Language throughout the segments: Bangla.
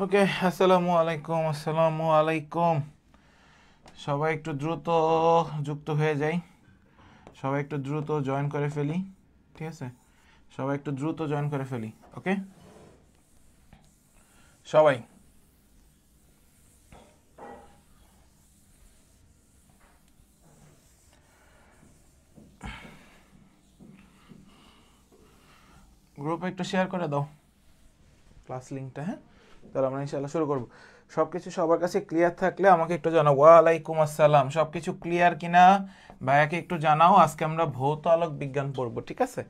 ওকে, আসসালামু আলাইকুম। সবাই একটু দ্রুত যুক্ত হয়ে যাই, সবাই একটু দ্রুত জয়েন করে ফেলি। ঠিক আছে, সবাই একটু দ্রুত জয়েন করে ফেলি। ওকে, সবাই গ্রুপে একটু শেয়ার করে দাও ক্লাস লিঙ্কটা। হ্যাঁ, তাহলে আমরা ইনশাআল্লাহ শুরু করব। সব কিছু সবার কাছে ক্লিয়ার থাকলে আমাকে একটু জানাও। ওয়ালাইকুম আসসালাম। সব কিছু ক্লিয়ার কিনা ভাইয়াকে একটু জানাও। আজকে আমরা ভৌত আলোক বিজ্ঞান পড়বো। ঠিক আছে,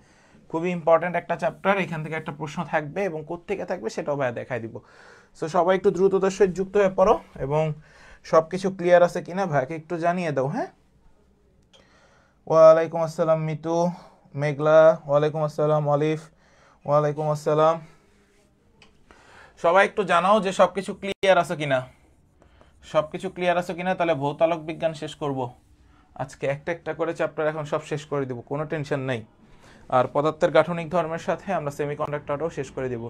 খুবই ইম্পর্ট্যান্ট একটা চ্যাপ্টার। এখান থেকে একটা প্রশ্ন থাকবে এবং কোত্থেকে থাকবে সেটাও ভাইয়া দেখাই দিব। সো সবাই একটু দ্রুততার সহিত যুক্ত হয়ে পড়ো এবং সব কিছু ক্লিয়ার আছে কিনা ভাইয়াকে একটু জানিয়ে দাও। হ্যাঁ, ওয়ালাইকুম আসসালাম মিতু, মেঘলা, ওয়ালাইকুম আসসালাম অলিফ, ওয়ালাইকুম আসসালাম। সবাই একটু জানাও যে সব কিছু ক্লিয়ার আছে কিনা। সব কিছু ক্লিয়ার আছে কিনা, তাহলে ভৌতালোক বিজ্ঞান শেষ করব আজকে। একটা একটা করে চ্যাপ্টার এখন সব শেষ করে দিব, কোনো টেনশন নেই। আর পদার্থের গাঠনিক ধর্মের সাথে আমরা সেমিকন্ডাক্টরটাও শেষ করে দেব।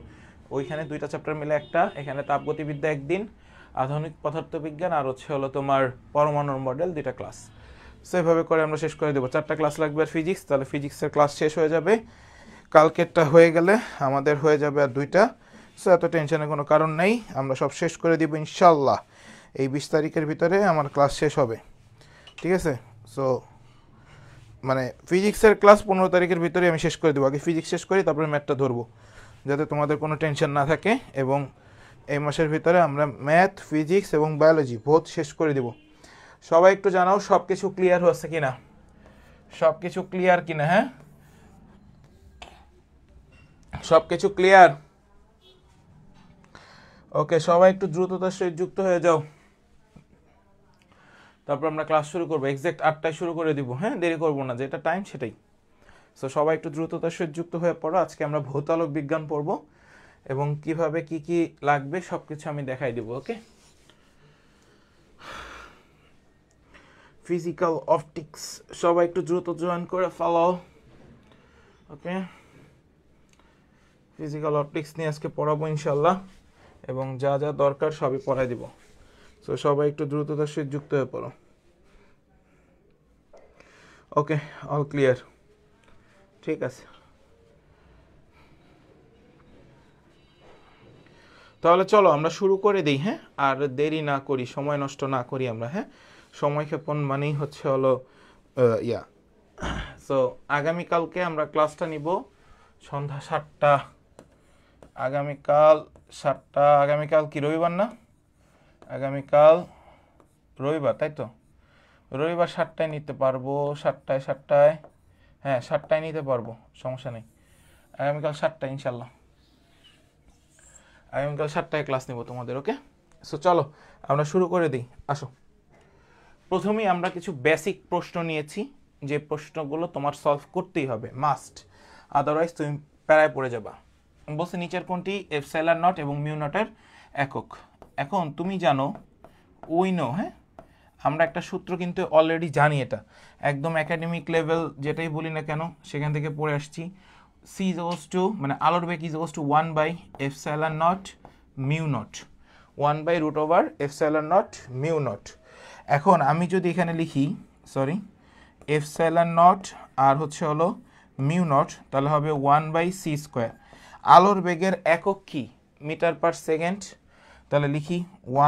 ওইখানে দুইটা চ্যাপ্টার মিলে একটা, এখানে তাপগতিবিদ্যা একদিন, আধুনিক পদার্থবিজ্ঞান আর হলো তোমার পরমাণুর মডেল, দুইটা ক্লাস। সেভাবে করে আমরা শেষ করে দেবো। 4টা ক্লাস লাগবে আর ফিজিক্স, তাহলে ফিজিক্সের ক্লাস শেষ হয়ে যাবে। কালকেরটা হয়ে গেলে আমাদের হয়ে যাবে আর 2টা। সো এত টেনশনের কোনো কারণ নেই, আমরা সব শেষ করে দিব ইনশাল্লাহ। এই 20 তারিখের ভিতরে আমার ক্লাস শেষ হবে। ঠিক আছে, সো মানে ফিজিক্সের ক্লাস 15 তারিখের ভিতরে আমি শেষ করে দেবো। আগে ফিজিক্স শেষ করি, তারপরে ম্যাথটা ধরবো, যাতে তোমাদের কোনো টেনশন না থাকে। এবং এই মাসের ভিতরে আমরা ম্যাথ, ফিজিক্স এবং বায়োলজি বোথ শেষ করে দেব। সবাই একটু জানাও সব কিছু ক্লিয়ার হচ্ছে কিনা, সব কিছু ক্লিয়ার কিনা। হ্যাঁ, সব কিছু ক্লিয়ার। ওকে, সবাই একটু দ্রুততার সহিত যুক্ত হয়ে যাও, তারপর আমরা ক্লাস শুরু করবো। এক্সাক্ট 8টায় শুরু করে দিব। হ্যাঁ, দেরি করবো না, যেটা টাইম সেটাই। সো সবাই একটু দ্রুততার সহিত যুক্ত হয়ে পড়ো। আজকে আমরা ভৌতালোক বিজ্ঞান পড়বো এবং কিভাবে কি কি লাগবে সব কিছু আমি দেখাই দিব। ওকে, ফিজিক্যাল অপটিক্স সবাই একটু দ্রুত জয়েন করে ফেলো। ওকে, ফিজিক্যাল অপটিক্স নিয়ে আজকে পড়াবো ইনশাল্লাহ, এবং যা যা দরকার সবই পড়াই দিব। সো সবাই একটু দ্রুততার সহিত যুক্ত হয়ে পড়ো। ওকে, অল ক্লিয়ার। ঠিক আছে, তাহলে চলো আমরা শুরু করে দিই। হ্যাঁ, আর দেরি না করি, সময় নষ্ট না করি আমরা। হ্যাঁ, সময় ক্ষেপণ মানেই হলো ইয়া। সো আগামীকালকে আমরা ক্লাসটা নিব সন্ধ্যা 7টা। আগামীকাল 7টা। আগামীকাল কি রবিবার না? আগামীকাল রবিবার, তাই তো? রবিবার 7টায় নিতে পারবো। 7টায় হ্যাঁ 7টায় নিতে পারবো, সমস্যা নেই। আগামীকাল 7টায় ইনশাল্লাহ, আগামীকাল 7টায় ক্লাস নেব তোমাদের। ওকে, সো চলো আমরা শুরু করে দিই। আসো, প্রথমেই আমরা কিছু বেসিক প্রশ্ন নিয়েছি, যে প্রশ্নগুলো তোমার সলভ করতেই হবে, মাস্ট, আদারওয়াইজ তুমি প্যারায় পড়ে যাবা। বলছে নিচের কোনটি এপসাইলন নট এবং মিউ নটের একক। এখন তুমি জানো, উইনো, হ্যাঁ, আমরা একটা সূত্র কিন্তু অলরেডি জানি, এটা একদম একাডেমিক লেভেল যেটাই বলি না কেন সেখান থেকে পড়ে আসছি। সি ইজ ইকুয়ালস টু, মানে আলোর বেগ ইজ ইকুয়ালস টু 1/এপসাইলন নট মিউ নট, 1/√এপসাইলন নট মিউ নট। এখন আমি যদি এখানে লিখি, সরি, এপসাইলন নট আর হলো মিউ নট, তাহলে হবে 1/c²। আলোর বেগের একক কি? Metre per second. তাহলে লিখি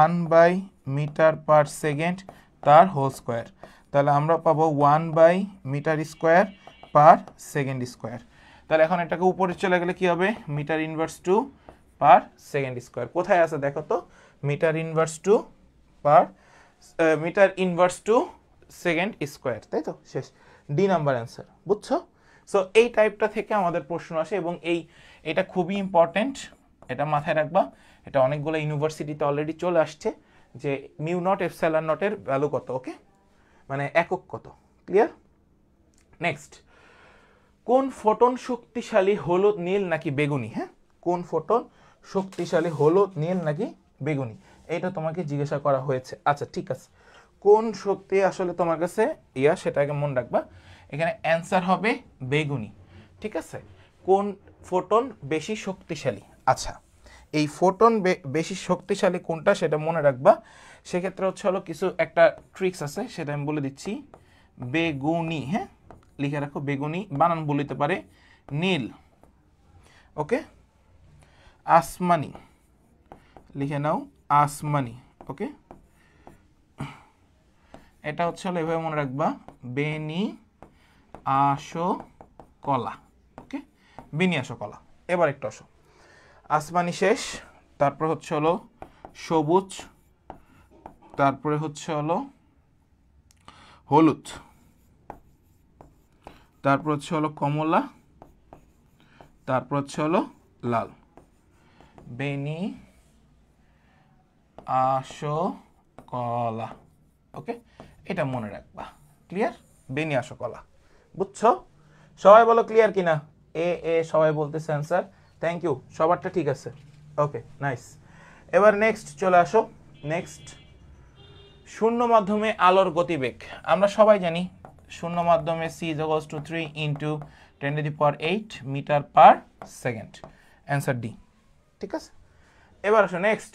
1/মিটার/সেকেন্ড তার হোল স্কোয়ার। তাহলে আমরা পাবো 1/মিটার² পার সেকেন্ড²। তাহলে এখন এটাকে উপরে চলে গেলে কি হবে? Metre inverse two per second square. কোথায় আছে দেখো তো? Metre inverse two per metre inverse two second square, তাই তো? শেষ, ডি নাম্বার অ্যান্সার। বুঝছো? সো এই টাইপটা থেকে আমাদের প্রশ্ন আসে, এবং এটা খুবই ইম্পর্টেন্ট, এটা মাথায় রাখবা। এটা অনেকগুলো ইউনিভার্সিটিতে অলরেডি চলে আসছে যে মিউ নট এপসাইলন নটের ভ্যালু কত। ওকে, মানে একক কত। ক্লিয়ার? নেক্সট, কোন ফোটন শক্তিশালী, হলুদ, নীল নাকি বেগুনি? হ্যাঁ, কোন ফোটন শক্তিশালী, হলুদ, নীল নাকি বেগুনি, এটা তোমাকে জিজ্ঞাসা করা হয়েছে। আচ্ছা ঠিক আছে, কোন শক্তি আসলে তোমার কাছে সেটাকে মনে রাখবা। এখানে অ্যান্সার হবে বেগুনি। ঠিক আছে, কোন ফোটন বেশি শক্তিশালী। আচ্ছা, এই ফোটন বেশি শক্তিশালী কোনটা সেটা মনে রাখবা। সেক্ষেত্রে হচ্ছে হলো কিছু একটা ট্রিক্স আছে, সেটা আমি বলে দিচ্ছি। বেগুনি, হ্যাঁ লিখে রাখো, বেগুনি বানান বলতে পারে নীল, ওকে। আসমানি লিখে নাও, আসমানি, ওকে। এটা হচ্ছে হলো এভাবে মনে রাখবা, বেনি আসো কলা, ওকে, বেনি আসো কলা। এবার একটু আসো, আসমানি শেষ, তারপর হচ্ছে হলো সবুজ, তারপরে হচ্ছে হলো হলুদ, তারপর হচ্ছে হলো কমলা, তারপর হচ্ছে হলো লাল। বেনি আসো কলা, ওকে, এটা মনে রাখবা। ক্লিয়ার? বেনি আসো কলা, বুঝছো? সবাই বলো ক্লিয়ার কিনা? এ সবাই বলতেছে অ্যান্সার, থ্যাংক ইউ, সবারটা ঠিক আছে, ওকে নাইস। এবার নেক্সট চলে আসো। নেক্সট, শূন্য মাধ্যমে আলোর গতিবেগ। আমরা সবাই জানি শূন্য মাধ্যমে c is equals to 3 into 10 to the power 8 metre per second, answer D, ঠিক আছে। এবার আসো নেক্সট,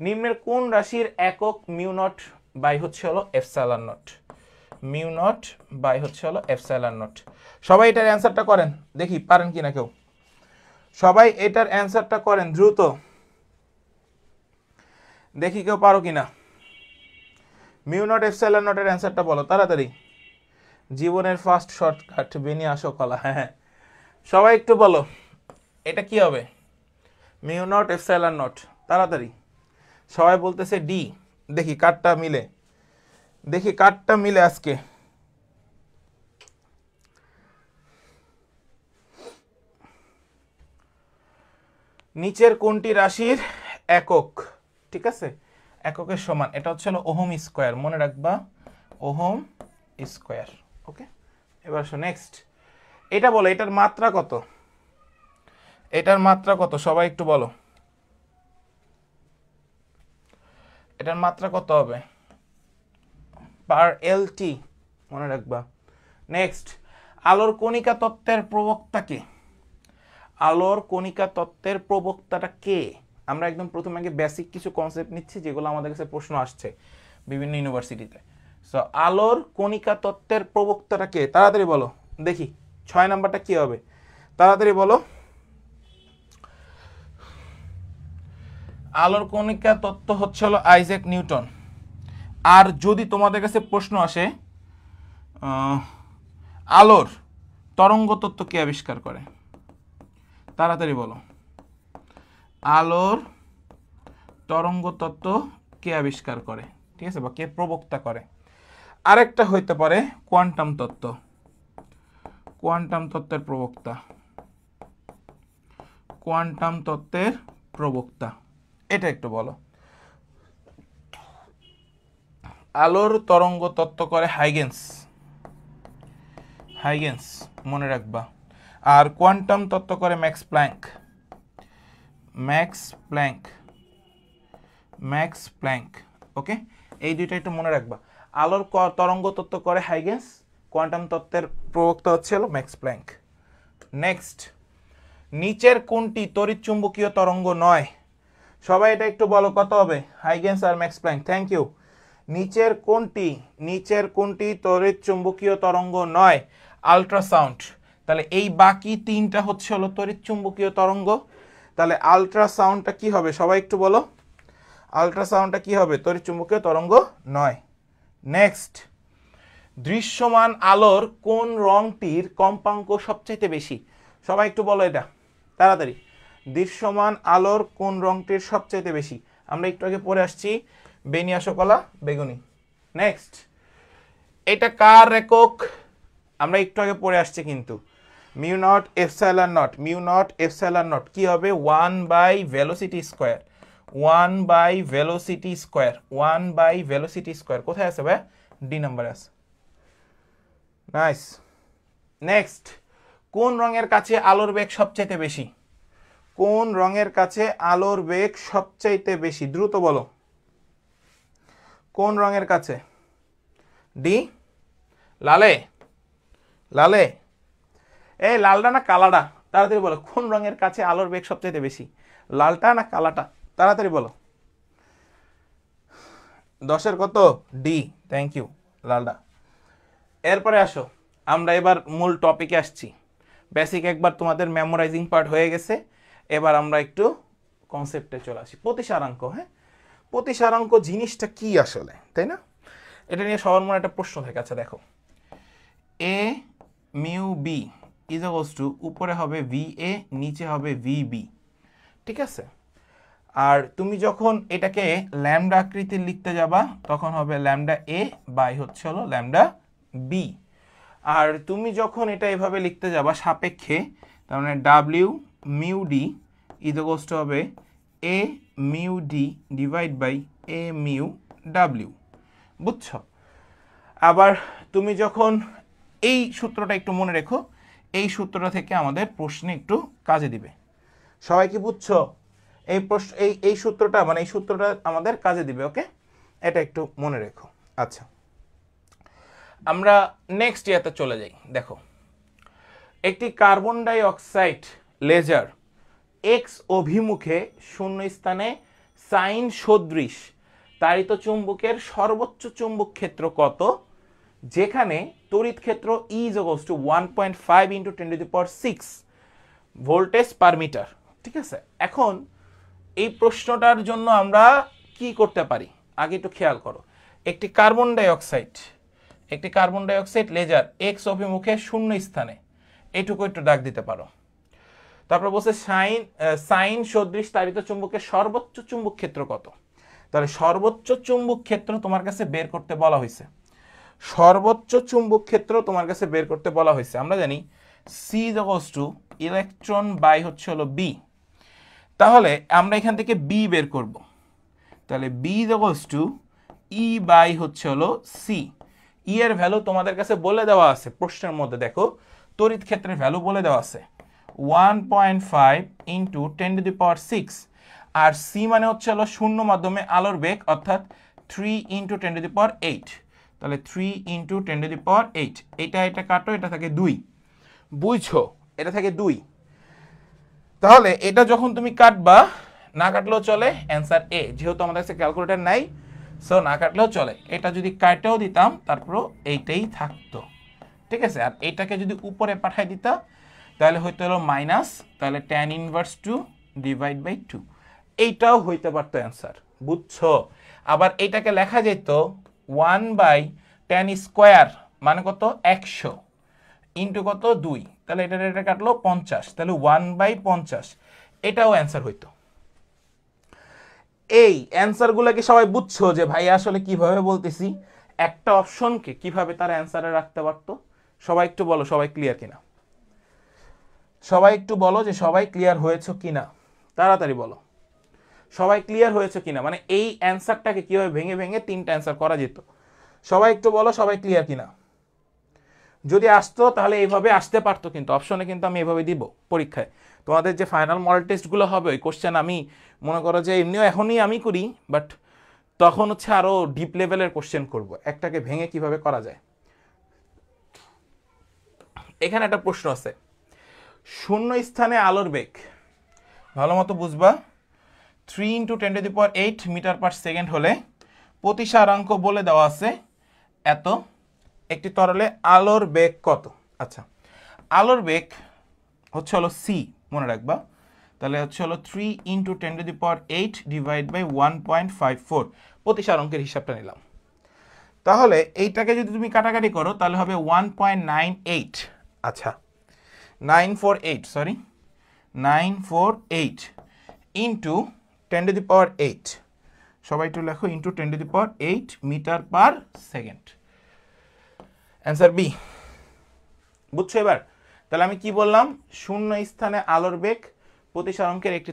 নিম্নের কোন রাশির একক মিউ নট বাই হচ্ছে হলো epsilon nought? Mu nought by হচ্ছে হলো এপসাইলন নট। সবাই এটার অ্যান্সারটা করেন, দেখি পারেন কিনা কেউ। সবাই এটার অ্যান্সারটা করেন দ্রুত, দেখি কেউ পারো কিনা। মিউ নট এপসাইলন নটের অ্যান্সারটা বলো তাড়াতাড়ি। জীবনের ফার্স্ট শর্টকাট, বেনি আসো কলা, হ্যাঁ সবাই একটু বলো এটা কি হবে? মিউ নট এপসাইলন নট, তাড়াতাড়ি। সবাই বলতেছে ডি, দেখি কারটা মিলে, দেখি কারটা মিলে আজকে। নিচের কোনটি রাশির একক, ঠিক আছে, এককের সমান? এটা হচ্ছে হলো ওহম স্কোয়ার, মনে রাখবা, ওহম স্কোয়ার, ওকে। এবার আসো নেক্সট, এটা বলো এটার মাত্রা কত? এটার মাত্রা কত সবাই একটু বলো, এটার মাত্রা কত হবে? পার এলটি, মনে রাখবা। নেক্সট, আলোর কণিকা তত্ত্বের প্রবক্তা কে? আলোর কণিকা তত্ত্বের প্রবক্তাটা কে? আমরা একদম প্রথমে আগে বেসিক কিছু কনসেপ্ট নিচ্ছি যেগুলো আমাদের কাছে প্রশ্ন আসছে বিভিন্ন ইউনিভার্সিটিতে। সো আলোর কণিকা তত্ত্বের প্রবক্তাটা কে? তাড়াতাড়ি বলো দেখি, 6 নাম্বারটা কি হবে? তাড়াতাড়ি বলো। আলোর কণিকা তত্ত্ব হচ্ছে হলো আইজ্যাক নিউটন। আর যদি তোমাদের কাছে প্রশ্ন আসে আলোর তরঙ্গ তত্ত্ব কে আবিষ্কার করে? তাড়াতাড়ি বলো, আলোর তরঙ্গ তত্ত্ব কে আবিষ্কার করে, ঠিক আছে, বা কে প্রবক্তা করে? আরেকটা হইতে পারে কোয়ান্টাম তত্ত্ব, কোয়ান্টাম তত্ত্বের প্রবক্তা, কোয়ান্টাম তত্ত্বের প্রবক্তা, এটা একটু বলো। আলোর তরঙ্গ তত্ত্ব করে হাইগেন্স, হাইগেন্স মনে রাখবা। আর কোয়ান্টাম তত্ত্ব করে Max Planck, Max Planck, Max Planck, okay. এই দুইটা একটু মনে রাখবা। আলোর তরঙ্গ তত্ত্ব করে হাইগেন্স, কোয়ান্টাম তত্ত্বের প্রবক্তা হচ্ছে হলো ম্যাক্স প্ল্যাঙ্ক। নেক্সট, নিচের কোনটি তড়িৎ চুম্বকীয় তরঙ্গ নয়? সবাই এটা একটু বলো কত হবে? হাইগেন্স আর ম্যাক্স প্ল্যাঙ্ক, থ্যাংক ইউ। নিচের কোনটি, নিচের কোনটি তড়িৎ চুম্বকীয় তরঙ্গ নয়? আল্ট্রাসাউন্ড। তাহলে এই বাকি তিনটা হচ্ছে হলো তড়িৎ চুম্বকীয় তরঙ্গ। তাহলে আল্ট্রাসাউন্ডটা কি হবে সবাই একটু বলো, আল্ট্রাসাউন্ডটা কি হবে? তড়িৎ চুম্বকীয় তরঙ্গ নয়। নেক্সট, দৃশ্যমান আলোর কোন রংটির কম্পাঙ্ক সবচাইতে বেশি? সবাই একটু বলো এটা তাড়াতাড়ি। দৃশ্যমান আলোর কোন রংটির সবচাইতে বেশি? আমরা একটু আগে পড়ে আসছি, বেনি আসো কলা, বেগুনি। নেক্সট, এটা কার একক? আমরা একটু আগে পড়ে আসছি কিন্তু, mu nought epsilon nought, mu nought epsilon nought কি হবে? 1 by velocity square, 1 by velocity square, 1 by velocity square. কোথায় আছে ভাই? ডি নাম্বারে আছে, নাইস। নেক্সট, কোন রঙের কাছে আলোর বেগ সবচাইতে বেশি? কোন রঙের কাছে আলোর বেগ সবচাইতে বেশি? দ্রুত বলো, কোন রঙের কাছে? ডি, লালে, লালে, এই লালটা না কালাটা? তাড়াতাড়ি বলো, কোন রঙের কাছে আলোর বেগ সবচাইতে বেশি? লালটা না কালাটা? তাড়াতাড়ি বলো। 10-এর কত? ডি। থ্যাংক ইউ, লালটা। এরপরে আসো, আমরা এবার মূল টপিকে আসছি। বেসিক একবার তোমাদের মেমোরাইজিং পার্ট হয়ে গেছে, এবার আমরা একটু কনসেপ্টে চলে আসি। প্রতিসারাঙ্ক, হ্যাঁ, প্রতিসারাঙ্ক জিনিসটা কি আসলে, তাই না? এটা নিয়ে সবার মনে একটা প্রশ্ন থাকে। আচ্ছা দেখো, a mu b is equals to, উপরে হবে ভি এ, নিচে হবে ভি বি, ঠিক আছে? আর তুমি যখন এটাকে ল্যামডা আকৃতির লিখতে যাবা তখন হবে ল্যামডা এ বাই হচ্ছে হলো ল্যামডা বি। আর তুমি যখন এটা এভাবে লিখতে যাবা সাপেক্ষে, তার মানে W mu D is equals to হবে A mu D divide by A mu W, বুঝছো? আবার তুমি যখন এই সূত্রটা একটু মনে রেখো, এই সূত্রটা থেকে আমাদের প্রশ্নে একটু কাজে দিবে। সবাই কি বুঝছো? এই প্রশ্ন এই সূত্রটা, মানে এই সূত্রটা আমাদের কাজে দিবে। ওকে, এটা একটু মনে রেখো। আচ্ছা, আমরা নেক্সট ইয়াতে চলে যাই। দেখো, একটি carbon die oxide laser x অভিমুখে শূন্য স্থানে সাইন সদৃশ তাড়িত চুম্বকের সর্বোচ্চ চুম্বক ক্ষেত্র কত, যেখানে তড়িৎ ক্ষেত্র E is equals to 1.5 into 10⁶ voltage per metre, ঠিক আছে? এখন এই প্রশ্নটার জন্য আমরা কি করতে পারি আগে একটু খেয়াল করো। একটি carbon die oxide laser x অভিমুখে শূন্য স্থানে, এইটুকু একটু দাগ দিতে পারো। তারপর বলছে সাইন সদৃশ তাড়িত চুম্বকের সর্বোচ্চ চুম্বক ক্ষেত্র কত। তাহলে সর্বোচ্চ চুম্বক ক্ষেত্র তোমার কাছে বের করতে বলা হয়েছে। সর্বোচ্চ চুম্বক ক্ষেত্র তোমার কাছে বের করতে বলা হয়েছে। আমরা জানি c is equals to electron by হচ্ছে হলো বি। তাহলে আমরা এখান থেকে বি বের করব। তাহলে b is equals to e by হচ্ছে হলো সি। ই এর ভ্যালু তোমাদের কাছে বলে দেওয়া আছে প্রশ্নের মধ্যে। দেখো, তড়িৎ ক্ষেত্রের ভ্যালু বলে দেওয়া আছে 1.5 into 10⁶। আর সি মানে হচ্ছে হলো শূন্য মাধ্যমে আলোর বেগ, অর্থাৎ 3 into 10⁸। তাহলে 3 into 10⁸। এটা কাটো, এটা থাকে 2। বুঝছো? এটা থাকে 2। তাহলে এটা যখন তুমি কাটবা, না কাটলেও চলে, অ্যান্সার এ। যেহেতু আমাদের কাছে ক্যালকুলেটর নাই, সো না কাটলেও চলে। এটা যদি কাটেও দিতাম তারপরও এইটাই থাকতো, ঠিক আছে? আর এটাকে যদি উপরে পাঠাই দিতা তাহলে হইতে হলো মাইনাস, তাহলে tan ইনভার্স 2 ডিভাইড বাই 2, এইটাও হইতে পারতো অ্যান্সার। বুঝছো? আবার এইটাকে লেখা যেত 1/tan স্কোয়ার, মানে কত? 100 ইন্টু কত? 2। তাহলে এটা কাটলো 50, তাহলে 1/50, এটাও অ্যান্সার হইতো। এই অ্যান্সারগুলো কি সবাই বুঝছো যে ভাই আসলে কিভাবে বলতেছি? একটা অপশনকে কিভাবে তার অ্যান্সারে রাখতে পারতো? সবাই একটু বলো, সবাই ক্লিয়ার কিনা? সবাই একটু বলো যে সবাই ক্লিয়ার হয়েছে কিনা, তাড়াতাড়ি বলো সবাই ক্লিয়ার হয়েছে কিনা। মানে এই অ্যান্সারটাকে কিভাবে ভেঙে ভেঙে 3টা অ্যান্সার করা যেত। সবাই একটু বলো সবাই ক্লিয়ার কিনা। যদি আসতো তাহলে এইভাবে আসতে পারতো, কিন্তু অপশনে কিন্তু আমি এইভাবে দিব পরীক্ষায়। তোমাদের যে ফাইনাল মডেল টেস্টগুলো হবে ওই কোশ্চেন আমি মনে করো যে এমনিও এখনই আমি করি, বাট তখন হচ্ছে আরও ডিপ লেভেলের কোশ্চেন করব, একটাকে ভেঙে কিভাবে করা যায়। এখানে একটা প্রশ্ন আছে, শূন্য স্থানে আলোর বেগ, ভালো মতো বুঝবা, 3 into 10⁸ মিটার পার সেকেন্ড হলে প্রতিসারাঙ্ক বলে দেওয়া আছে এত, একটি তরলে আলোর বেগ কত। আচ্ছা, আলোর বেগ হচ্ছে হলো সি, মনে রাখবা। তাহলে হচ্ছে হলো 3 into 10⁸ ডিভাইড বাই 1.54, প্রতিসারাঙ্কের হিসাবটা নিলাম। তাহলে এইটাকে যদি তুমি কাটাকাটি করো তাহলে হবে 1.98। আচ্ছা, 948 ইন্টু 10⁸। সবাই একটু লেখো, into 10⁸ metre per second. Answer B. বুঝছো এবার? তাহলে আমি কি বললাম? শূন্য স্থানে আলোর বেগ, প্রতিসারাঙ্কের একটি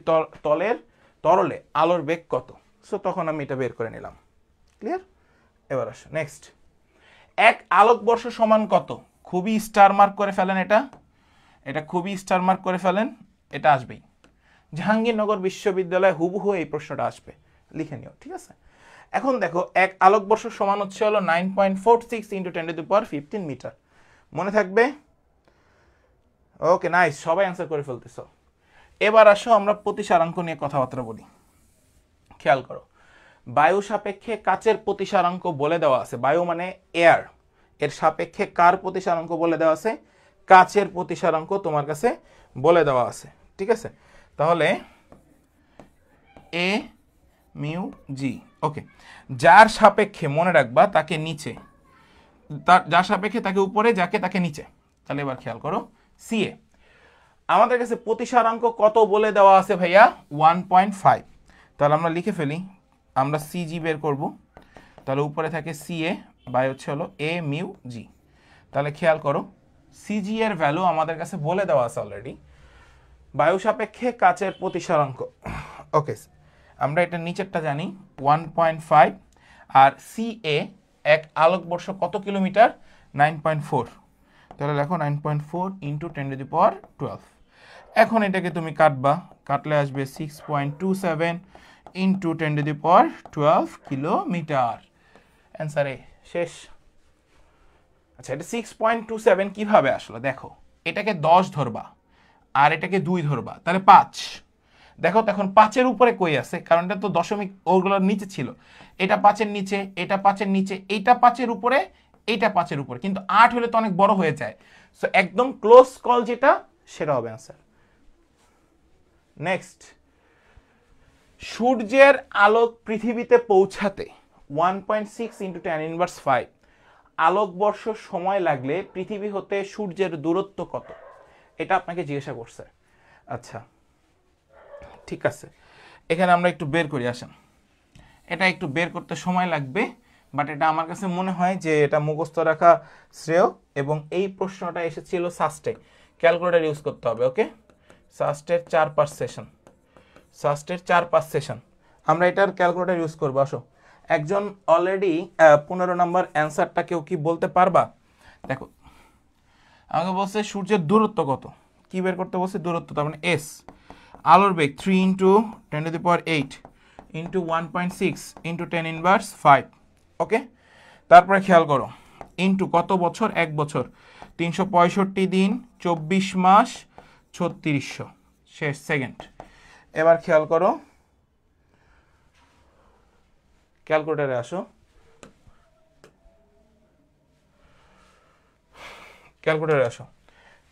তরলে আলোর বেগ কত। সো তখন আমি এটা বের করে নিলাম। ক্লিয়ার? এবার আসো নেক্সট। এক আলোকবর্ষ সমান কত? খুবই স্টার মার্ক করে ফেলেন, এটা খুবই স্টার মার্ক করে ফেলেন, এটা আসবেই। জাহাঙ্গীরনগর বিশ্ববিদ্যালয়ে হুবহু এই প্রশ্নটা আসবে, লিখে নিও, ঠিক আছে? এখন দেখো, এক আলোকবর্ষ সমান হচ্ছে হলো 9.46 ইন্টু 10⁻15 মিটার। মনে থাকবে? ওকে, নাইস, সবাই অ্যান্সার করে ফেলতেছ। এবার আসো আমরা প্রতিসারাঙ্ক নিয়ে কথাবার্তা বলি। খেয়াল করো, বায়ু সাপেক্ষে কাচের প্রতিসারাঙ্ক বলে দেওয়া আছে। বায়ু মানে এয়ার, এর সাপেক্ষে কার প্রতিসারাঙ্ক বলে দেওয়া আছে? কাচের প্রতিসারাঙ্ক তোমার কাছে বলে দেওয়া আছে। ঠিক আছে, তাহলে এ মিউ জি। ওকে, যার সাপেক্ষে মনে রাখবা তাকে নিচে, যার সাপেক্ষে তাকে উপরে, যাকে তাকে নিচে। তাহলে এবার খেয়াল করো, সিএ আমাদের কাছে প্রতিসারাঙ্ক কত বলে দেওয়া আছে ভাইয়া? 1.5। তাহলে আমরা লিখে ফেলি, আমরা সিজি বের করব। তাহলে উপরে থাকে সিএ বাই হচ্ছে হলো এ মিউ জি। তাহলে খেয়াল করো, সিজি এর ভ্যালু আমাদের কাছে বলে দেওয়া আছে অলরেডি, বায়ু সাপেক্ষে কাচের প্রতিসারাঙ্ক। ওকে, আমরা এটা নিচেরটা জানি 1.5, আর সিএ এক আলোকবর্ষ কত কিলোমিটার? 9.4। তাহলে দেখো 9.4 ইন্টু 10⁻12। এখন এটাকে তুমি কাটবা, কাটলে আসবে 6.27 ইন্টু 10⁻12 কিলোমিটার। অ্যান্সারে শেষ। আচ্ছা, এটা 6.27 কিভাবে আসলো? দেখো, এটাকে 10 ধরবা আর এটাকে 2 ধরবা, তাহলে 5। দেখো তখন 5-এর উপরে কই আছে, কারণ এটা তো দশমিক ওগুলোর নিচে ছিল। এটা 5-এর নিচে, এটা 5-এর নিচে, এইটা 5-এর উপরে, এইটা 5-এর উপরে, কিন্তু 8 হলে তো অনেক বড় হয়ে যায়। সো একদম ক্লোজ কল যেটা, সেটা হবে অ্যান্সার। নেক্সট, সূর্যের আলোক পৃথিবীতে পৌঁছাতে 1.6 ইন্টু 10⁻5 আলোকবর্ষ সময় লাগলে পৃথিবী হতে সূর্যের দূরত্ব কত? এটা আপনাকে জিজ্ঞাসা করছে। আচ্ছা ঠিক আছে, এখানে আমরা একটু বের করি, আসেন। এটা একটু বের করতে সময় লাগবে, বাট এটা আমার কাছে মনে হয় যে এটা মুখস্থ রাখা শ্রেয়, এবং এই প্রশ্নটা এসেছিল সাস্টে। ক্যালকুলেটর ইউজ করতে হবে। ওকে, সাস্টের 4-5 সেশন, সাস্টের 4-5 সেশন আমরা এটার ক্যালকুলেটর ইউজ করবো। আসো, একজন অলরেডি 15 নম্বর অ্যান্সারটা কেউ কি বলতে পারবা? দেখো, আমাকে বলছে সূর্যের দূরত্ব কত, কি বের করতে বলছে? দূরত্ব, তার মানে এস। আলোর বেগ 3 ইন্টু 10⁸ ইন্টু 1.6 ইন্টু 10⁻5। ওকে, তারপরে খেয়াল করো, ইন্টু কত বছর? 1 বছর, 365 দিন, 24 মাস, 3600 শেষ সেকেন্ড। এবার খেয়াল করো, ক্যালকুলেটরে আসো, ক্যালকুলেটরে আসো।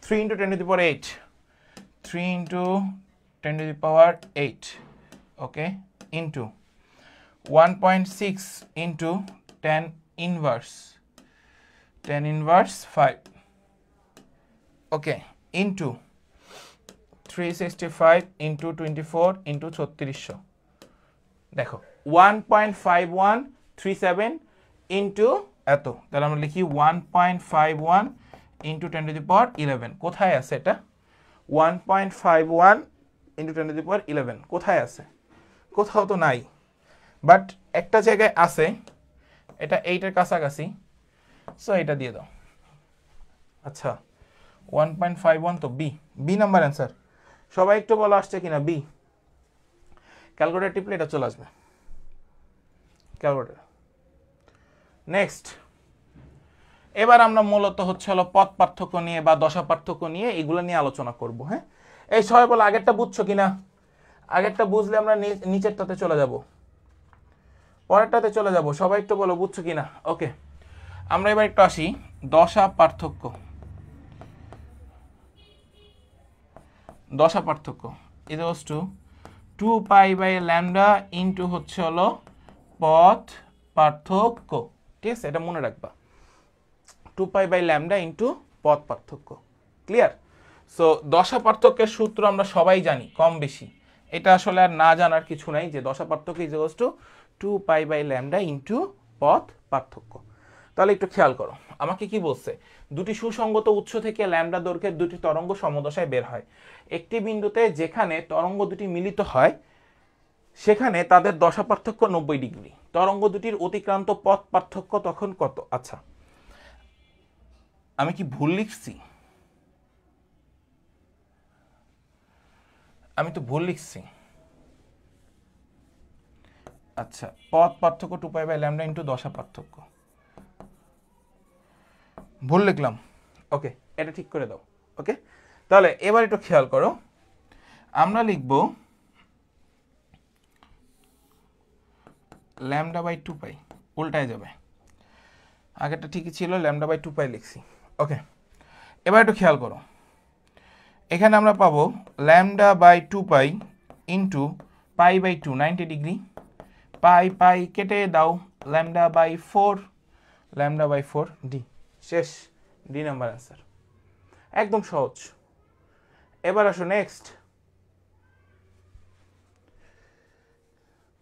3 ইন্টু 10⁸, 3 ইন্টু 10⁸, ওকে, ইন্টু 1.6 ইন্টু 10⁻5, ওকে, ইন্টু 365 ইন্টু 24 ইন্টু 3600। দেখো 1.5137 ইন্টু এত, তাহলে আমরা লিখি 1.51 ইন্টু 10⁻11। কোথায় আছে এটা? 1.51 ইন্টু 10⁻11 কোথায় আছে? কোথাও তো নাই, বাট একটা জায়গায় আছে, এটা এইটার কাছাকাছি, সো এটা দিয়ে দাও। আচ্ছা, 1.51 তো বি, বি নাম্বার অ্যান্সার। সবাই একটু বলো আসছে কিনা বি। ক্যালকুলেটর টিপলে এটা চলে আসবে, ক্যালকুলেটর। নেক্সট, এবার আমরা মূলত হচ্ছে হলো পথ পার্থক্য নিয়ে বা দশা পার্থক্য নিয়ে এগুলো নিয়ে আলোচনা করব। হ্যাঁ, এই সবাই বলো আগেরটা বুঝছো কিনা? আগেরটা বুঝলে আমরা নিচেরটাতে চলে যাব, পরেরটাতে চলে যাব। সবাই একটু বলো বুঝছো কিনা। ওকে, আমরা এবার একটু আসি দশা পার্থক্য। দশা পার্থক্য ইকুয়ালস টু 2π/λ ইন্টু হচ্ছে হলো পথ পার্থক্য। ঠিক আছে, এটা মনে রাখবা, 2π/λ ইন্টু পথ পার্থক্য। ক্লিয়ার? সো দশা পার্থক্যের সূত্র আমরা সবাই জানি কম বেশি, এটা আসলে আর না জানার কিছু নাই, যে দশা পার্থক্য ইকুয়ালস টু 2π/λ ইন্টু পথ পার্থক্য। তাহলে একটু খেয়াল করো, আমাকে কি বলছে? দুটি সুসঙ্গত উৎস থেকে ল্যামডা দৈর্ঘ্যের দুটি তরঙ্গ সমদশায় বের হয়। একটি বিন্দুতে যেখানে তরঙ্গ দুটি মিলিত হয় সেখানে তাদের দশা পার্থক্য 90 ডিগ্রি। তরঙ্গ দুটির অতিক্রান্ত পথ পার্থক্য তখন কত? আচ্ছা, আমি কি ভুল লিখছি? আমি তো ভুল লিখছি। আচ্ছা, পথ পার্থক্য 2π/λ ইন্টু দশা পার্থক্য, ভুল লিখলাম। ওকে, এটা ঠিক করে দাও। ওকে, তাহলে এবার একটু খেয়াল করো, আমরা লিখব ল্যামডা বাই 2 পাই, উল্টায় যাবে, আগেরটা ঠিকই ছিল, ল্যামডা বাই 2 পাই লিখছি। ওকে, এবার একটু খেয়াল করো, এখানে আমরা পাবো lambda by 2 pi into pi by 2 90 degree, pi pi কেটে দাও, lambda by 4, lambda by 4 D, শেষ, ডি নাম্বার অ্যান্সার, একদম সহজ। এবার আসো নেক্সট।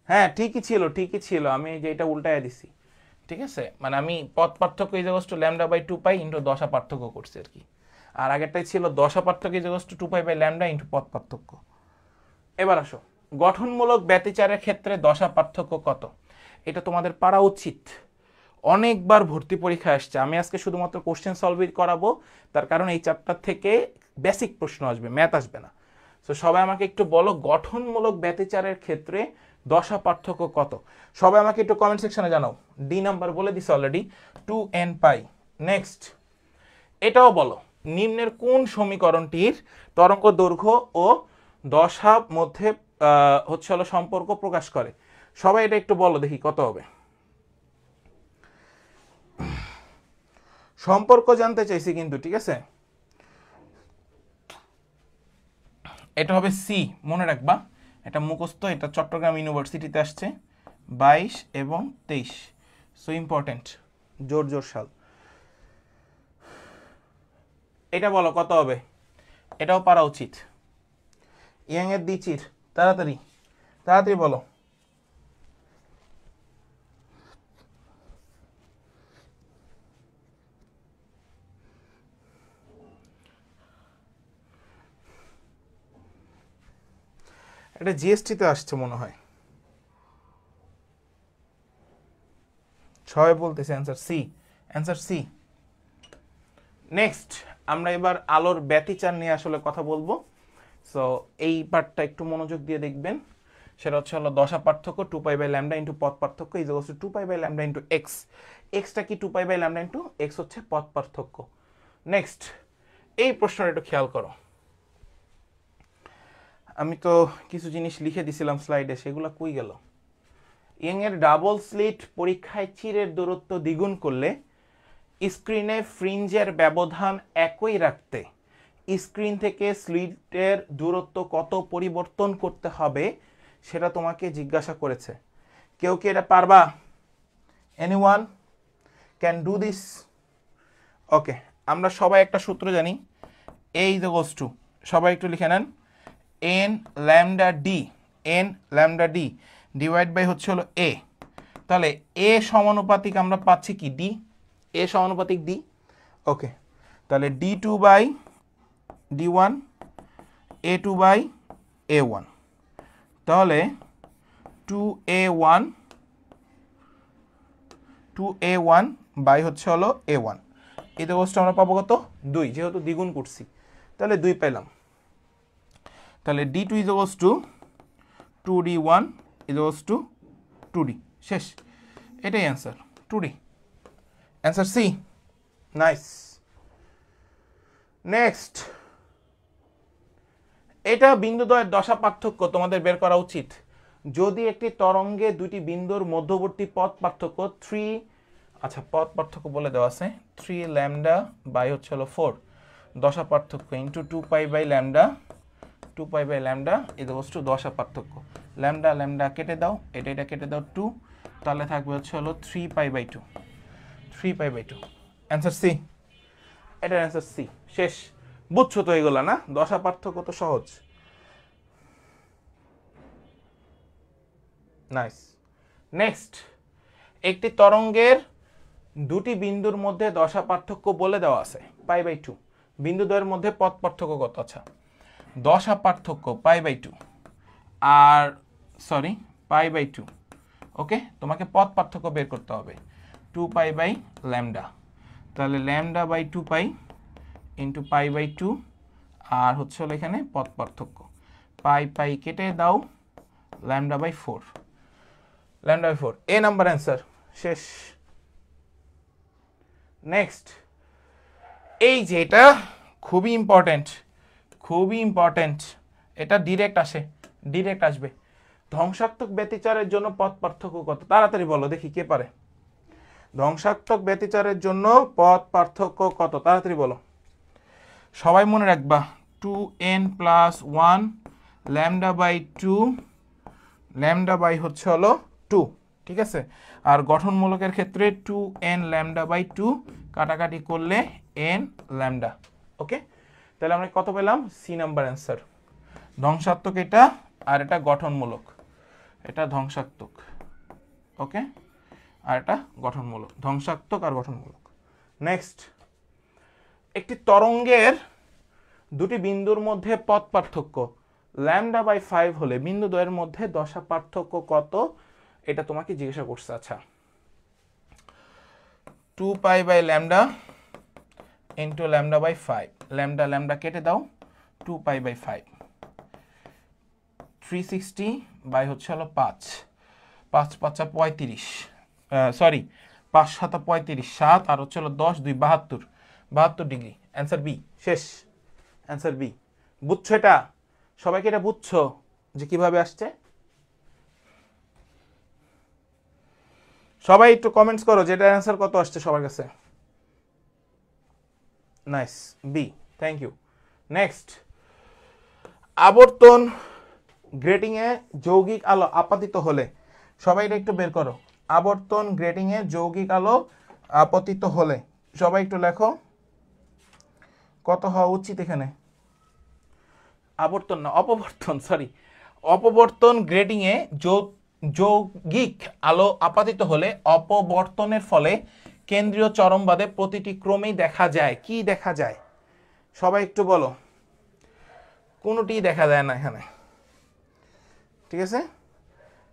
হ্যাঁ ঠিকই ছিল, আমি যেটা উল্টায় দিছি, ঠিক আছে, মানে আমি পথ পার্থক্য is equals to lambda by 2 pi into দশা পার্থক্য করছি আর কি, আর আগেরটাই ছিল দশা পার্থক্য is equals to 2 pi by lambda into পথ পার্থক্য। এবার আসো, গঠনমূলক ব্যতিচারের ক্ষেত্রে দশা পার্থক্য কত, এটা তোমাদের পারা উচিত, অনেকবার ভর্তি পরীক্ষা আসছে। আমি আজকে শুধুমাত্র কোশ্চেন সলভ করাবো, তার কারণ এই চ্যাপ্টার থেকে বেসিক প্রশ্ন আসবে, ম্যাথ আসবে না। তো সবাই আমাকে একটু বলো, গঠনমূলক ব্যতিচারের ক্ষেত্রে দশা পার্থক্য কত, সবাই আমাকে একটু কমেন্ট সেকশনে জানাও। ডি নাম্বার বলে দিছে অলরেডি, 2n পাই। নেক্সট, এটাও বলো, নিম্নের কোন সমীকরণটির তরঙ্গ দৈর্ঘ্য ও দশা মধ্যে হচ্ছে হলো সম্পর্ক প্রকাশ করে, সবাই এটা একটু বলো দেখি কত হবে। সম্পর্ক জানতে চাইছি কিন্তু, ঠিক আছে, এটা হবে সি, মনে রাখবা, এটা মুখস্থ, এটা চট্টগ্রাম ইউনিভার্সিটিতে আসছে 22 এবং 23, সো ইম্পর্টেন্ট, জোর জোর সাল। এটা বলো কত হবে, এটাও পারা উচিত, ইয়াং এর দিচির, তাড়াতাড়ি তাড়াতাড়ি বলো। এটা জিএসটিতে আসছে মনে হয়, 6 বলতেছে, answer C, answer C. Next, আমরা এবার আলোর ব্যতিচার নিয়ে আসলে কথা বলবো, সো এই পার্টটা একটু মনোযোগ দিয়ে দেখবেন। সেটা হচ্ছে হলো দশা পার্থক্য 2 পাই বাই ল্যামডা ইন্টু পথ পার্থক্য is equals to 2 pi by lambda into x, এক্সটা কি 2 pi by lambda into x হচ্ছে পথ পার্থক্য। নেক্সট, এই প্রশ্নটা একটু খেয়াল করো, আমি তো কিছু জিনিস লিখে দিছিলাম স্লাইডে, সেগুলো কই গেল। ইয়ং এর ডাবল স্লিট পরীক্ষায় চিরের দূরত্ব দ্বিগুণ করলে স্ক্রিনে ফ্রিঞ্জের ব্যবধান একই রাখতে স্ক্রিন থেকে স্লিটের দূরত্ব কত পরিবর্তন করতে হবে সেটা তোমাকে জিজ্ঞাসা করেছে। কেউ কি এটা পারবা? Anyone can do this? Okay, আমরা সবাই একটা সূত্র জানি, এই যে গোস টু, সবাই একটু লিখে নেন, n lambda d, n lambda d divide by হচ্ছে হলো এ, তাহলে এ সমানুপাতিক আমরা পাচ্ছি কি ডি, এ সমানুপাতিক ডি। ওকে, তাহলে d two by d one, a two by a one, তাহলে 2a1 বাই হচ্ছে হলো a1, এই দোষটা আমরা পাবো কত 2, যেহেতু দ্বিগুণ করছি তাহলে 2 পেলাম। তাহলে d2 is equals to 2d1 is equals to 2d, শেষ, এটাই answer, 2d, answer C, nice. Next, এটা বিন্দুদ্বয়ের দশা পার্থক্য তোমাদের বের করা উচিত। যদি একটি তরঙ্গে দুটি বিন্দুর মধ্যবর্তী পথ পার্থক্য 3, আচ্ছা পথ পার্থক্য বলে দেওয়া আছে 3 ল্যামডা বাই হচ্ছে হলো 4, দশা পার্থক্য into 2 pi by lambda, 2 pi by lambda equals to দশা পার্থক্য, ল্যামডা ল্যামডা কেটে দাও, এটা কেটে দাও 2, তাহলে থাকবে হচ্ছে হলো 3 pi by 2, 3 pi by 2, answer C, এটা অ্যান্সার সি, শেষ। বুঝছো তো এগুলা না, দশা পার্থক্য তো সহজ, নাইস। নেক্সট, একটি তরঙ্গের দুটি বিন্দুর মধ্যে দশা পার্থক্য বলে দেওয়া আছে পাই বাই 2, বিন্দুদ্বয়ের মধ্যে পথ পার্থক্য কত, আচ্ছা দশা পার্থক্য পাই বাই 2 আর সরি পাই বাই 2, ওকে, তোমাকে পথ পার্থক্য বের করতে হবে 2 পাই বাই ল্যামডা, তাহলে lambda by 2 pi into pi by 2 আর হচ্ছে হলো এখানে পথ পার্থক্য, পাই পাই কেটে দাও, lambda by 4, lambda by 4, A number answer, শেষ। নেক্সট, এই যে এটা খুবই ইম্পর্টেন্ট, খুবই ইম্পর্টেন্ট, এটা ডিরেক্ট আসে, ডিরেক্ট আসবে। ধ্বংসাত্মক ব্যতিচারের জন্য পথ পার্থক্য কত? তাড়াতাড়ি বলো দেখি কে পারে। ধ্বংসাত্মক ব্যতিচারের জন্য পথ পার্থক্য কত? তাড়াতাড়ি বলো। সবাই মনে রাখবা 2n plus 1 lambda by 2, lambda by হচ্ছে হলো 2, ঠিক আছে। আর গঠনমূলকের ক্ষেত্রে 2n ল্যামডা বাই 2 কাটাকাটি করলে n ল্যামডা। ওকে, তাহলে আমরা কত পেলাম? C number answer. ধ্বংসাত্মক এটা, আর এটা গঠনমূলক। এটা ধ্বংসাত্মক, ওকে, আর এটা গঠনমূলক। ধ্বংসাত্মক আর গঠনমূলক। নেক্সট, একটি তরঙ্গের দুটি বিন্দুর মধ্যে পথ পার্থক্য ল্যামডা বাই 5 হলে বিন্দু দ্বয়ের মধ্যে দশা পার্থক্য কত? এটা তোমাকে জিজ্ঞাসা করছে। আচ্ছা, 2 pi by lambda into lambda by 5, lambda lambda কেটে দাও, 2 পাই বাই 5, 360 বাই হচ্ছে হলো 5, 5 5 35, সরি 5 7 35, 7 আর হচ্ছে হলো 10 2 72, 72 ডিগ্রি। অ্যান্সার বি, শেষ। Answer B. বুঝছো এটা? সবাইকে এটা বুঝছো যে কিভাবে আসছে? সবাই একটু কমেন্টস করো যে এটার অ্যান্সার কত আসছে সবার কাছে। Nice, B, thank you. Next, আবর্তন গ্রেটিং এ যৌগিক আলো আপতিত হলে, সবাই এটা একটু বের করো। আবর্তন গ্রেটিং এ যৌগিক আলো আপতিত হলে সবাই একটু লেখো কত হওয়া উচিত এখানে। আবর্তন না, অপবর্তন, সরি, অপবর্তন গ্রেটিং এ যৌগিক আলো আপাতিত হলে অপবর্তনের ফলে কেন্দ্রীয় চরমবাদে প্রতিটি ক্রমেই দেখা যায়। কি দেখা যায়? সবাই একটু বলো। কোনোটি দেখা যায় না এখানে, ঠিক আছে।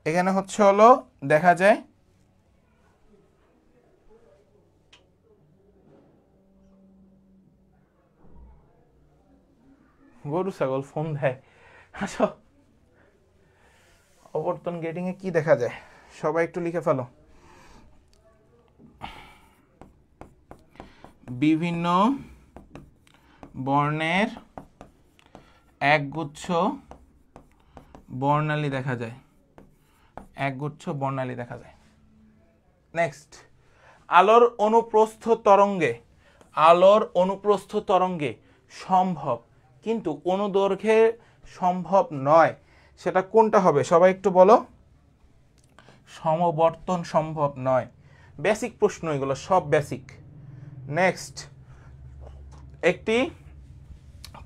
এখানে হচ্ছে হলো দেখা যায় গরু ছাগল ফোন দেয়। আসো, অপবর্তন গ্রেটিং এ কি দেখা যায় সবাই একটু লিখে ফেলো। বিভিন্ন বর্ণের একগুচ্ছ বর্ণালী দেখা যায়, একগুচ্ছ বর্ণালী দেখা যায়। নেক্সট, আলোর অনুপ্রস্থ তরঙ্গে, আলোর অনুপ্রস্থ তরঙ্গে সম্ভব কিন্তু অনুদৈর্ঘ্যে সম্ভব নয়, সেটা কোনটা হবে? সবাই একটু বলো। সমবর্তন সম্ভব নয়। বেসিক প্রশ্ন এগুলো, সব বেসিক। নেক্সট, একটি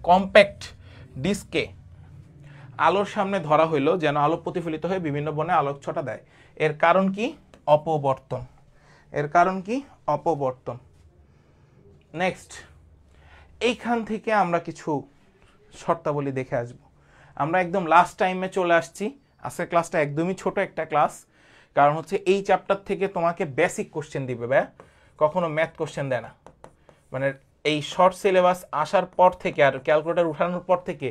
কম্প্যাক্ট ডিস্কে আলোর সামনে ধরা হইলো যেন আলো প্রতিফলিত হয়ে বিভিন্ন বর্ণে আলোকছটা দেয়। এর কারণ কি? অপবর্তন। এর কারণ কি? অপবর্তন। নেক্সট, এইখান থেকে আমরা কিছু শর্তাবলী দেখে আসব। আমরা একদম লাস্ট টাইমে চলে আসছি। আজকের ক্লাসটা একদমই ছোট একটা ক্লাস, কারণ হচ্ছে এই চ্যাপ্টার থেকে তোমাকে বেসিক কোশ্চেন দিবে, ভাই কখনো ম্যাথ কোশ্চেন দেয় না। মানে এই শর্ট সিলেবাস আসার পর থেকে আর ক্যালকুলেটর উঠানোর পর থেকে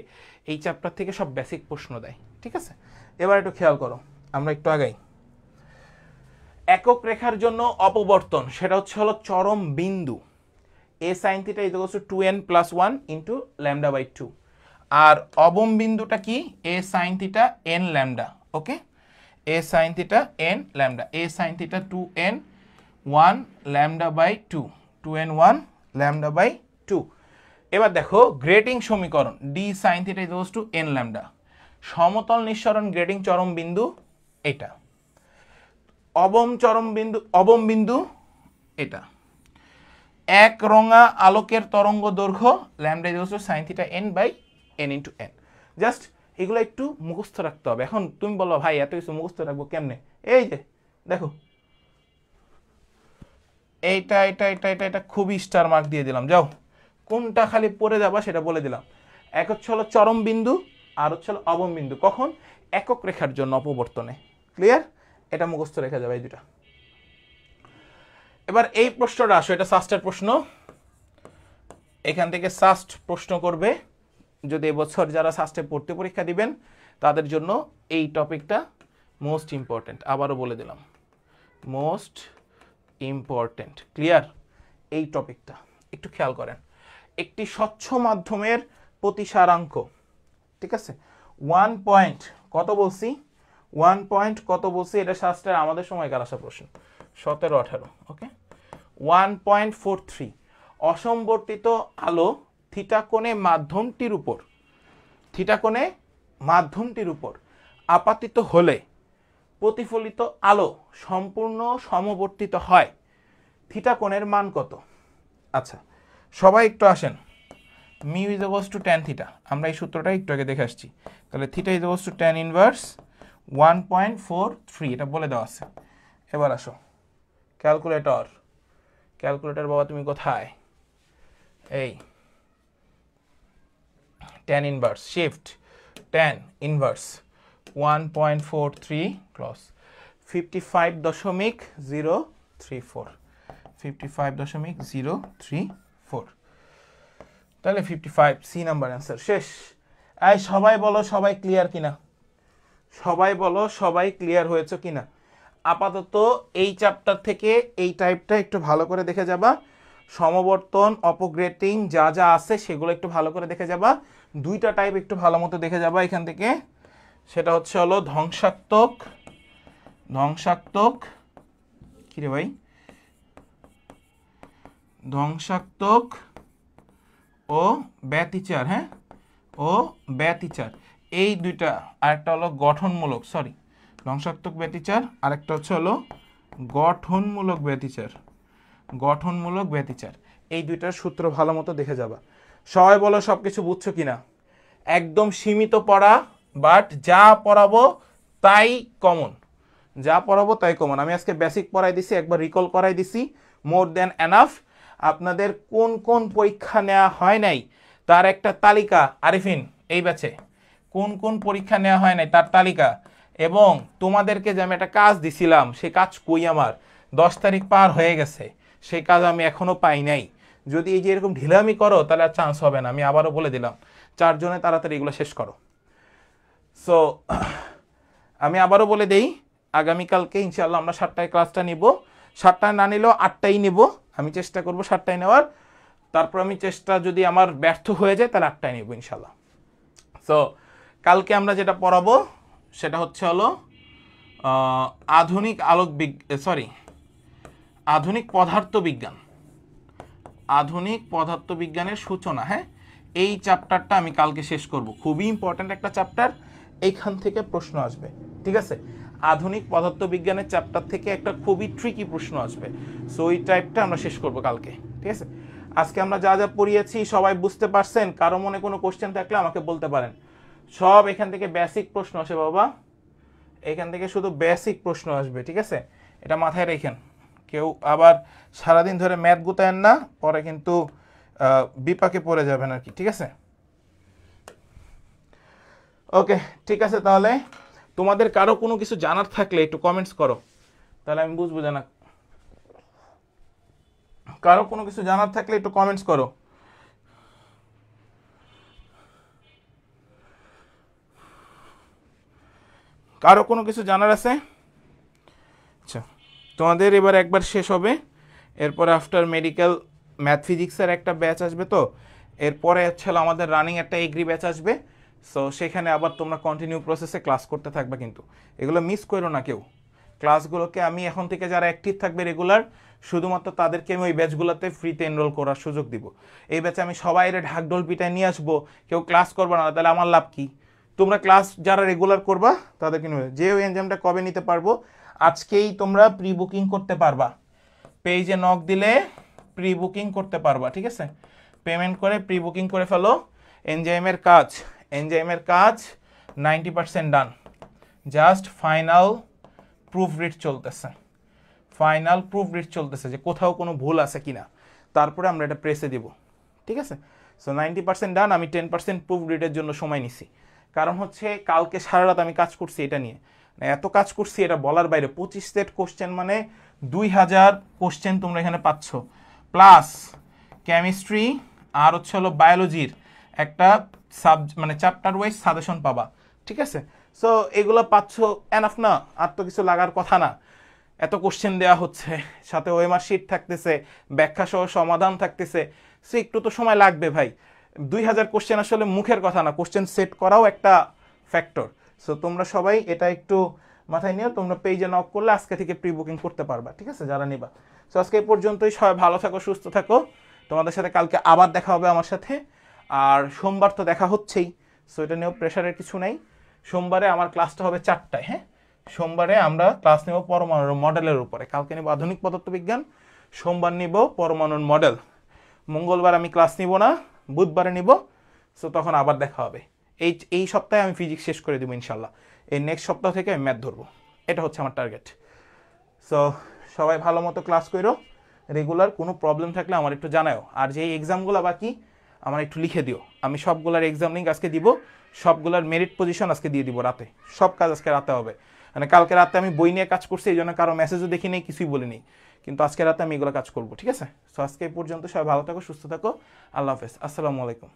এই চ্যাপ্টার থেকে সব বেসিক প্রশ্ন দেয়, ঠিক আছে। এবার একটু খেয়াল করো, আমরা একটু আগাই। একক রেখার জন্য অপবর্তন সেটা হচ্ছে হলো চরম বিন্দু, A sine theta equals to 2n plus 1 into lambda by 2। আর অবম বিন্দুটা কি? A sine theta n lambda. Okay, A sine theta n lambda, A sine theta 2n 1 lambda by 2, 2n 1 lambda by 2। এবার দেখো গ্রেটিং সমীকরণ D sine theta equals to n lambda. সমতল নিঃসরণ গ্রেটিং চরম বিন্দু এটা, অবম চরম বিন্দু, অবম বিন্দু এটা। এক রঙা আলোকের তরঙ্গ দৈর্ঘ্য lambda equals to sine theta n by n into n. Just এগুলো একটু মুখস্থ রাখতে হবে। এখন তুমি বলো ভাই এত কিছু মুখস্থ রাখবো কেমনে? এই যে দেখো এইটা এটা এটা এটা এটা খুবই স্টার মার্ক দিয়ে দিলাম। যাও, কোনটা খালি পড়ে যাবা সেটা বলে দিলাম। এক হচ্ছে হলো চরম বিন্দু আর হচ্ছে হলো অবম বিন্দু, কখন? একক রেখার জন্য অপবর্তনে। ক্লিয়ার? এটা মুখস্থ রেখে যাবে এই দুটা। এবার এই প্রশ্নটা আসো, এটা সাস্টের প্রশ্ন। এখান থেকে সাস্ট প্রশ্ন করবে, যদি এবছর যারা সাস্টে পড়তে পরীক্ষা দিবেন তাদের জন্য এই টপিকটা মোস্ট ইম্পর্টেন্ট। আবারও বলে দিলাম, মোস্ট ইম্পর্টেন্ট। ক্লিয়ার? এই টপিকটা একটু খেয়াল করেন। একটি স্বচ্ছ মাধ্যমের প্রতিসারাঙ্ক, ঠিক আছে, 1 পয়েন্ট কত বলছি, 1 পয়েন্ট কত বলছি, এটা শাস্ত্রের আমাদের সময়কার আসা প্রশ্ন 17-18। ওকে, 1.43 অসমবর্তিত আলো থিটা কোণে মাধ্যমটির উপর, থিটা কোণে মাধ্যমটির উপর আপাতিত হলে প্রতিফলিত আলো সম্পূর্ণ সমবর্তিত হয়, থিটা কোণের মান কত? আচ্ছা সবাই একটু আসেন, mu is equals two tan theta, আমরা এই সূত্রটা একটু আগে দেখে আসছি, তাহলে theta is equals two tan inverse 1.43, এটা বলে দেওয়া আছে। এবার আসো ক্যালকুলেটর, ক্যালকুলেটর বাবা তুমি কোথায়, এই tan inverse, shift tan inverse 1.43 cross 55.034, 55.034, তাহলে 55 সি নাম্বার অ্যান্সার। শেষ। এই সবাই বলো সবাই ক্লিয়ার কিনা, সবাই বলো সবাই ক্লিয়ার হয়েছে কিনা। আপাতত এই চ্যাপ্টার থেকে এই টাইপটা একটু ভালো করে দেখে যাবা, সমবর্তন অপগ্রেটিং যা যা আছে সেগুলো একটু ভালো করে দেখে যাবা, দুইটা টাইপ একটু ভালো মতো দেখে যাবা এখান থেকে, সেটা হচ্ছে হলো ধ্বংসাত্মক, ধ্বংসাত্মক কি রে ভাই, ধ্বংসাত্মক ও ব্যতিচার, হ্যাঁ ও ব্যতিচার, এই দুইটা, আরেকটা হলো গঠনমূলক, সরি ধ্বংসাত্মক ব্যতিচার, আরেকটা হচ্ছে হলো গঠনমূলক ব্যতিচার, গঠনমূলক ব্যতিচার, এই দুইটার সূত্র ভালো মতো দেখে যাবা। সবাই বলো সব কিছু বুঝছো কিনা, একদম সীমিত পড়া, বাট যা পড়াবো তাই কমন, যা পড়াবো তাই কমন। আমি আজকে বেসিক পড়াই দিছি, একবার রিকল করাই দিছি, মোর দ্যান এনাফ। আপনাদের কোন কোন পরীক্ষা নেওয়া হয় নাই তার একটা তালিকা, আরিফিন এই ব্যাচে কোন কোন পরীক্ষা নেওয়া হয় নাই তার তালিকা, এবং তোমাদেরকে যে আমি একটা কাজ দিছিলাম সেই কাজ কই, আমার 10 তারিখ পার হয়ে গেছে, সেই কাজ আমি এখনো পাই নাই। যদি এই যে এরকম ঢিলামি করো তাহলে আর চান্স হবে না, আমি আবারও বলে দিলাম, 4 জনে তাড়াতাড়ি এগুলো শেষ করো। সো আমি আবারও বলে দেই, আগামীকালকে ইনশাআল্লাহ আমরা 7টায় ক্লাসটা নিব, 7টায় না নিলেও 8টায় নিব, আমি চেষ্টা করব 7টায় নেওয়ার, তারপর আমি চেষ্টা যদি আমার ব্যর্থ হয়ে যায় তাহলে 8টায় নিব ইনশাআল্লাহ। সো কালকে আমরা যেটা পড়াবো সেটা হচ্ছে হলো আধুনিক আধুনিক পদার্থবিজ্ঞান, আধুনিক পদার্থবিজ্ঞানের সূচনা, হ্যাঁ এই চ্যাপ্টারটা আমি কালকে শেষ করব, খুবই ইম্পর্ট্যান্ট একটা চ্যাপ্টার, এইখান থেকে প্রশ্ন আসবে, ঠিক আছে, আধুনিক পদার্থবিজ্ঞানের চ্যাপ্টার থেকে একটা খুবই ট্রিকি প্রশ্ন আসবে, সো এই টাইপটা আমরা শেষ করব কালকে, ঠিক আছে। আজকে আমরা যা যা পড়িয়েছি সবাই বুঝতে পারছেন, কারো মনে কোনো কোশ্চেন থাকলে আমাকে বলতে পারেন। সব এখান থেকে বেসিক প্রশ্ন আসে বাবা, এখান থেকে শুধু বেসিক প্রশ্ন আসবে, ঠিক আছে, এটা মাথায় রেখেন, কেউ আবার সারাদিন ধরে ম্যাথ গুতায়েন না, পরে কিন্তু বিপাকে পড়ে যাবেন আর কি, ঠিক আছে। ওকে ঠিক আছে, তাহলে তোমাদের কারো কোনো কিছু জানার থাকলে একটু কমেন্টস করো, তাহলে আমি বুঝবো জানা, কারো কোনো কিছু জানার থাকলে একটু কমেন্টস করো। কারো কোনো কিছু জানার আছে? আচ্ছা তোমাদের এবার একবার শেষ হবে, এরপর আফটার মেডিকেল ম্যাথ ফিজিক্সের একটা ব্যাচ আসবে, তো এরপরে হচ্ছে আমাদের রানিং একটা এগ্রি ব্যাচ আসবে, সো সেখানে আবার তোমরা কন্টিনিউ প্রসেসে ক্লাস করতে থাকবে, কিন্তু এগুলো মিস করো না কেউ, ক্লাসগুলোকে আমি এখন থেকে যারা অ্যাক্টিভ থাকবে রেগুলার, শুধুমাত্র তাদেরকে আমি ওই ব্যাচগুলোতে ফ্রিতে এনরোল করার সুযোগ দিব। এই ব্যাচে আমি সবাই ঢাকঢোল পিটায় নিয়ে আসবো, কেউ ক্লাস করবে না, তাহলে আমার লাভ কি? তোমরা ক্লাস যারা রেগুলার করবা তাদেরকে নিয়ে, যে ওই এনজামটা কবে নিতে পারবো, আজকেই তোমরা প্রি বুকিং করতে পারবা, পেজে নক দিলে প্রি বুকিং করতে পারবা, ঠিক আছে, পেমেন্ট করে প্রি বুকিং করে ফেলো। এনজাইমের কাজ, এনজাইমের কাজ 90% ডান, জাস্ট ফাইনাল প্রুফ রিড চলতেছে, ফাইনাল প্রুফ রিড চলতেছে যে কোথাও কোনো ভুল আছে কিনা, তারপরে আমরা এটা প্রেসে দিব, ঠিক আছে। সো 90% ডান, আমি 10% প্রুফ রিডের জন্য সময় নিছি, কারণ হচ্ছে কালকে সারা রাত আমি কাজ করছি এটা নিয়ে, এত কাজ করছি এটা বলার বাইরে। 25 সেট কোশ্চেন মানে 2000 কোশ্চেন তোমরা এখানে পাচ্ছ, প্লাস কেমিস্ট্রি আর হচ্ছে হলো বায়োলজির একটা মানে চ্যাপ্টার ওয়াইজ সাজেশন পাবা, ঠিক আছে। সো এগুলো পাচ্ছ, এনাফ না, আর তো কিছু লাগার কথা না, এত কোশ্চেন দেওয়া হচ্ছে, সাথে ওএমআর শিট থাকতেছে, ব্যাখ্যা সহ সমাধান থাকতেছে, সো একটু তো সময় লাগবে ভাই। 2000 কোশ্চেন আসলে মুখের কথা না, কোশ্চেন সেট করাও একটা ফ্যাক্টর। সো তোমরা সবাই এটা একটু মাথায় নিও, তোমরা পেজে নক করলে আজকে থেকে প্রি বুকিং করতে পারবা, ঠিক আছে, যারা নিবা। সো আজকে এই পর্যন্তই, সবাই ভালো থাকো, সুস্থ থাকো, তোমাদের সাথে কালকে আবার দেখা হবে আমার সাথে। আর সোমবার তো দেখা হচ্ছেই, সো এটা নিয়েও প্রেশারের কিছু নেই। সোমবারে আমার ক্লাসটা হবে 4টায়, হ্যাঁ, সোমবারে আমরা ক্লাস নেব পরমাণুর মডেলের উপরে, কালকে নেব আধুনিক পদার্থবিজ্ঞান, সোমবার নিব পরমাণুর মডেল, মঙ্গলবার আমি ক্লাস নিব না, বুধবারে নিব। সো তখন আবার দেখা হবে। এই সপ্তাহে আমি ফিজিক্স শেষ করে দেবো ইনশাল্লাহ, এই নেক্সট সপ্তাহ থেকে আমি ম্যাথ ধরবো, এটা হচ্ছে আমার টার্গেট। সো সবাই ভালো মতো ক্লাস করো, রেগুলার। কোনো প্রবলেম থাকলে আমার একটু জানাও, আর যে এক্সামগুলো বাকি আমার একটু লিখে দিও, আমি সবগুলার এক্সাম লিঙ্ক আজকে দিব, সবগুলার মেরিট পজিশন আজকে দিয়ে দিব রাতে, সব কাজ আজকে রাতে হবে। মানে কালকে রাতে আমি বই নিয়ে কাজ করছি, এই জন্য কারো মেসেজও দেখি নেই, কিছুই বলিনি, কিন্তু আজকে রাতে আমি এগুলো কাজ করবো, ঠিক আছে। সো আজকে এই পর্যন্ত, সবাই ভালো থাকো, সুস্থ থাকো, আল্লাহ হাফেজ, আসসালামু আলাইকুম।